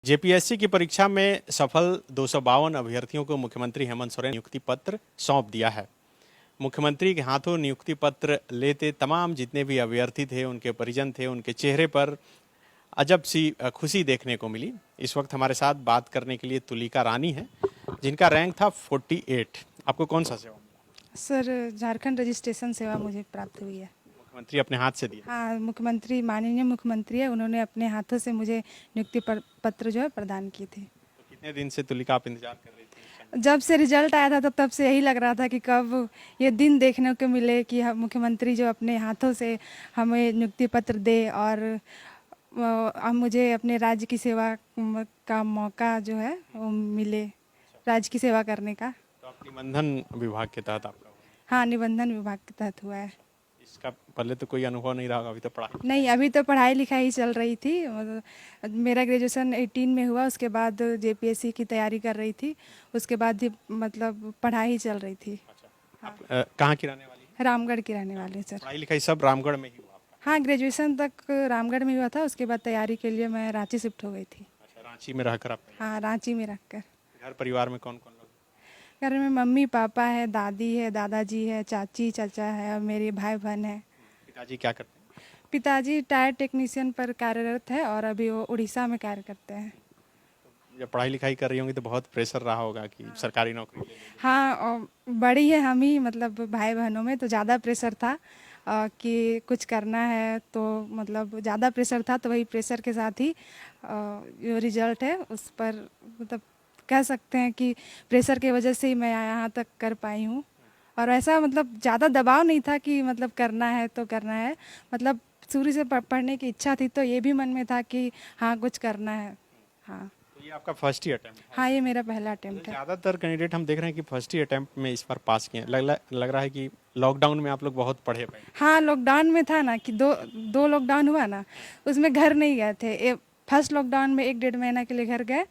JPSC की परीक्षा में सफल 252 अभ्यर्थियों को मुख्यमंत्री हेमंत सोरेन ने नियुक्ति पत्र सौंप दिया है। मुख्यमंत्री के हाथों नियुक्ति पत्र लेते तमाम जितने भी अभ्यर्थी थे, उनके परिजन थे, उनके चेहरे पर अजब सी खुशी देखने को मिली। इस वक्त हमारे साथ बात करने के लिए तुलिका रानी है, जिनका रैंक था 48। आपको कौन सा सेवा मिला? सर, झारखंड रजिस्ट्रेशन सेवा मुझे प्राप्त हुई है। मुख्यमंत्री अपने हाथ से दिया? हाँ, मुख्यमंत्री, माननीय मुख्यमंत्री है, उन्होंने अपने हाथों से मुझे नियुक्ति पत्र जो है प्रदान की थी। तो कितने दिन से तुलिका आप इंतजार कर रही थी? जब से रिजल्ट आया था तब से यही लग रहा था कि कब ये दिन देखने को मिले कि मुख्यमंत्री जो अपने हाथों से हमें नियुक्ति पत्र दे और अब मुझे अपने राज्य की सेवा का मौका जो है वो मिले, राज्य की सेवा करने का। तो आप निबंधन विभाग के तहत आपका हुआ? हाँ, निबंधन विभाग के तहत हुआ है। इसका पहले तो कोई अनुभव नहीं रहा होगा, अभी तो पढ़ाई? नहीं, अभी तो पढ़ाई लिखाई चल रही थी। मेरा ग्रेजुएशन 18 में हुआ, उसके बाद जेपीएससी की तैयारी कर रही थी, उसके बाद ही मतलब पढ़ाई ही चल रही थी। अच्छा। आप कहाँ की रहने वाली हैं? रामगढ़ की रहने वाली सर। पढ़ाई लिखाई सब रामगढ़ में ही हुआ आपका? हाँ, ग्रेजुएशन तक रामगढ़ में हुआ था, उसके बाद तैयारी के लिए मैं रांची शिफ्ट हो गई थी। अच्छा, रांची में रहकर आप? हाँ, रांची में रखकर। घर परिवार में कौन कौन लोग? घर में मम्मी पापा है, दादी है, दादाजी है, चाची चाचा है और मेरे भाई बहन है। पिताजी क्या करते हैं? पिताजी टायर टेक्नीशियन पर कार्यरत है और अभी वो उड़ीसा में कार्य करते हैं। जब पढ़ाई लिखाई कर रही होंगी तो बहुत प्रेशर रहा होगा कि सरकारी नौकरी ले लीजिए। हाँ, और बड़ी है हम ही, मतलब भाई बहनों में तो ज़्यादा प्रेशर था कि कुछ करना है, तो मतलब ज़्यादा प्रेशर था, तो वही प्रेशर के साथ ही जो रिजल्ट है उस पर मतलब कह सकते हैं कि प्रेशर की वजह से ही मैं यहाँ तक कर पाई हूँ। और ऐसा मतलब ज़्यादा दबाव नहीं था कि मतलब करना है तो करना है, मतलब शुरू से पढ़ने की इच्छा थी, तो ये भी मन में था कि हाँ कुछ करना है। हाँ, तो ये आपका फर्स्ट ही अटेम्प्ट है? हाँ, ये मेरा पहला अटेम्प्ट है। ज़्यादातर कैंडिडेट हम देख रहे हैं कि फर्स्ट ही अटेम्प्ट में इस बार पास किए हैं। लग रहा है कि लॉकडाउन में आप लोग बहुत पढ़े पड़े। हाँ, लॉकडाउन में था ना कि दो लॉकडाउन हुआ ना, उसमें घर नहीं गए थे। फर्स्ट लॉकडाउन में 1-1.5 महीना के लिए घर गए,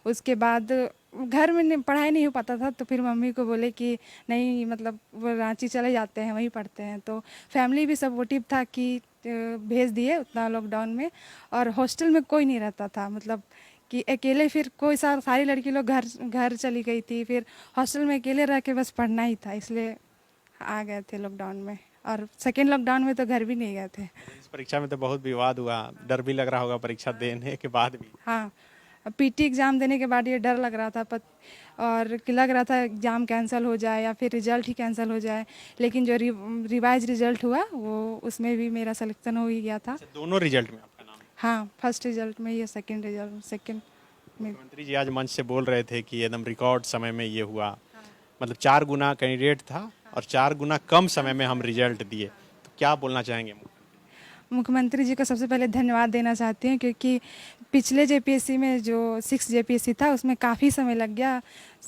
उसके बाद घर में पढ़ाई नहीं हो पाता था, तो फिर मम्मी को बोले कि नहीं, मतलब वो रांची चले जाते हैं, वहीं पढ़ते हैं। तो फैमिली भी सपोर्टिव था कि भेज दिए उतना लॉकडाउन में। और हॉस्टल में कोई नहीं रहता था, मतलब कि अकेले फिर कोई सारी लड़की लोग घर घर चली गई थी, फिर हॉस्टल में अकेले रह के बस पढ़ना ही था, इसलिए आ गए थे लॉकडाउन में। और सेकेंड लॉकडाउन में तो घर भी नहीं गए थे। इस परीक्षा में तो बहुत विवाद हुआ, डर भी लग रहा होगा परीक्षा देने के बाद भी? हाँ, पीटी एग्ज़ाम देने के बाद ये डर लग रहा था और कि लग रहा था एग्ज़ाम कैंसिल हो जाए या फिर रिज़ल्ट ही कैंसिल हो जाए, लेकिन जो रिवाइज रिज़ल्ट हुआ वो उसमें भी मेरा सिलेक्शन हो ही गया था। अच्छा, दोनों रिजल्ट में आपका नाम है? हाँ, फर्स्ट रिज़ल्ट में ये, सेकेंड रिज़ल्ट सेकेंड में। मुख्यमंत्री जी आज मंच से बोल रहे थे कि एकदम रिकॉर्ड समय में ये हुआ, मतलब 4 गुना कैंडिडेट था और 4 गुना कम समय में हम रिजल्ट दिए। तो क्या बोलना चाहेंगे? मुख्यमंत्री जी को सबसे पहले धन्यवाद देना चाहती हूँ, क्योंकि पिछले जेपीएससी में जो 6 जेपीएससी था उसमें काफ़ी समय लग गया।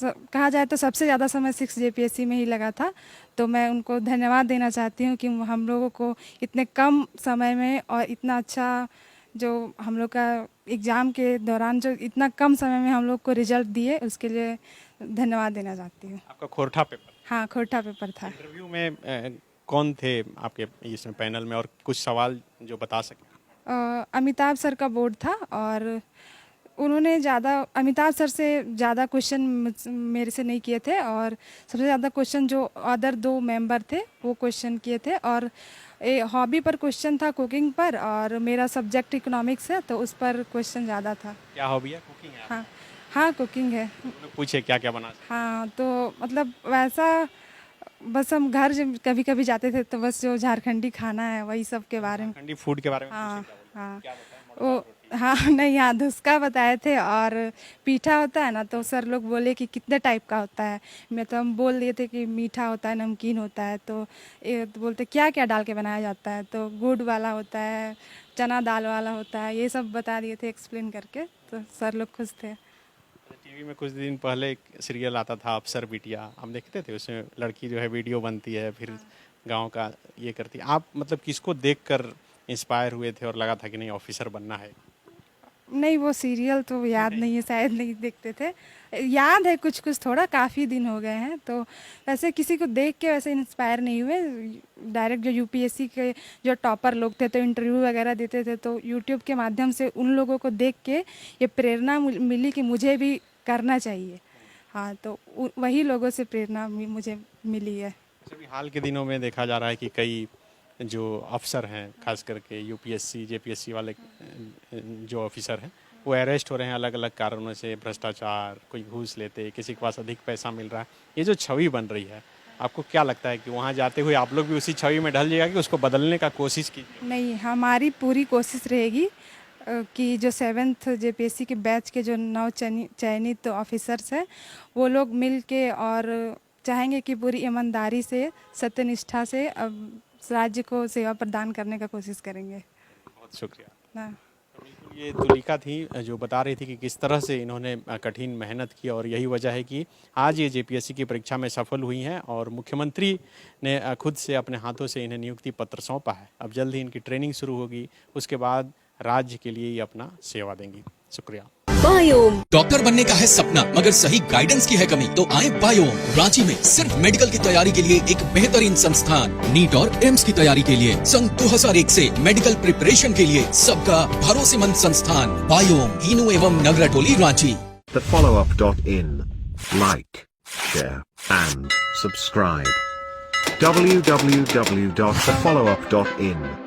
कहा जाए तो सबसे ज़्यादा समय 6 जेपीएससी में ही लगा था। तो मैं उनको धन्यवाद देना चाहती हूँ कि हम लोगों को इतने कम समय में और इतना अच्छा जो हम लोग का एग्ज़ाम के दौरान जो इतना कम समय में हम लोग को रिजल्ट दिए, उसके लिए धन्यवाद देना चाहती हूँ। आपका खोरठा पेपर? हाँ, खोटा पेपर था। इंटरव्यू में कौन थे आपके इसमें पैनल में, और कुछ सवाल जो बता सकें? अमिताभ सर का बोर्ड था और उन्होंने अमिताभ सर से ज़्यादा क्वेश्चन मेरे से नहीं किए थे, और सबसे ज़्यादा क्वेश्चन जो अदर 2 मेंबर थे वो क्वेश्चन किए थे। और हॉबी पर क्वेश्चन था, कुकिंग पर, और मेरा सब्जेक्ट इकोनॉमिक्स है तो उस पर क्वेश्चन ज़्यादा था। क्या हॉबी है? कुकिंग है? हाँ, हाँ, कुकिंग है। पूछे क्या क्या बना? हाँ, तो मतलब वैसा बस हम घर जब कभी कभी जाते थे तो बस जो झारखंडी खाना है वही सब के बारे में। झारखंडी फूड के बारे में हाँ, पूछे? हाँ, क्या बताएं? वो, हाँ, नहीं, हाँ, धुसका बताए थे। और पीठा होता है ना, तो सर लोग बोले कि कितने टाइप का होता है। मैं तो हम बोल दिए थे कि मीठा होता है, नमकीन होता है। तो तो बोलते क्या क्या डाल के बनाया जाता है, तो गुड़ वाला होता है, चना दाल वाला होता है, ये सब बता दिए थे एक्सप्लेन करके, तो सर लोग खुश थे। टीवी में कुछ दिन पहले एक सीरियल आता था, अफसर बिटिया, हम देखते थे। उसमें लड़की जो है वीडियो बनती है, फिर गांव का ये करती है। आप मतलब किसको देखकर इंस्पायर हुए थे और लगा था कि नहीं ऑफिसर बनना है? नहीं, वो सीरियल तो याद नहीं है, शायद नहीं देखते थे। याद है कुछ कुछ, थोड़ा काफ़ी दिन हो गए हैं। तो वैसे किसी को देख के वैसे इंस्पायर नहीं हुए। डायरेक्ट जो यूपीएससी के जो टॉपर लोग थे तो इंटरव्यू वगैरह देते थे, तो यूट्यूब के माध्यम से उन लोगों को देख के ये प्रेरणा मिली कि मुझे भी करना चाहिए। हाँ, तो वही लोगों से प्रेरणा मुझे मिली है। अभी हाल के दिनों में देखा जा रहा है कि कई जो अफसर हैं, खास करके यूपीएससी जेपीएससी वाले जो ऑफिसर हैं, वो अरेस्ट हो रहे हैं अलग अलग कारणों से। भ्रष्टाचार, कोई घूस लेते, किसी के पास अधिक पैसा मिल रहा है। ये जो छवि बन रही है, आपको क्या लगता है कि वहाँ जाते हुए आप लोग भी उसी छवि में ढल जाएगा कि उसको बदलने का कोशिश की? नहीं, हमारी पूरी कोशिश रहेगी कि जो 7th जेपीएससी के बैच के जो नव चयनित ऑफिसर्स हैं, वो लोग मिल के और चाहेंगे कि पूरी ईमानदारी से, सत्यनिष्ठा से अब राज्य को सेवा प्रदान करने का कोशिश करेंगे। बहुत शुक्रिया। हाँ। ये तुलिका थी जो बता रही थी कि किस तरह से इन्होंने कठिन मेहनत की और यही वजह है कि आज ये जेपीएससी की परीक्षा में सफल हुई हैं और मुख्यमंत्री ने खुद से अपने हाथों से इन्हें नियुक्ति पत्र सौंपा है। अब जल्द ही इनकी ट्रेनिंग शुरू होगी, उसके बाद राज्य के लिए ये अपना सेवा देंगी। शुक्रिया। बायोम डॉक्टर बनने का है सपना, मगर सही गाइडेंस की है कमी, तो आए बायोम। रांची में सिर्फ मेडिकल की तैयारी के लिए एक बेहतरीन संस्थान, नीट और एम्स की तैयारी के लिए सन 2001 से मेडिकल प्रिपरेशन के लिए सबका भरोसेमंद संस्थान बायोम, हीनू एवं नगरटोली, Ranchi. thefollowup.in. Like, share, and subscribe. www.thefollowup.in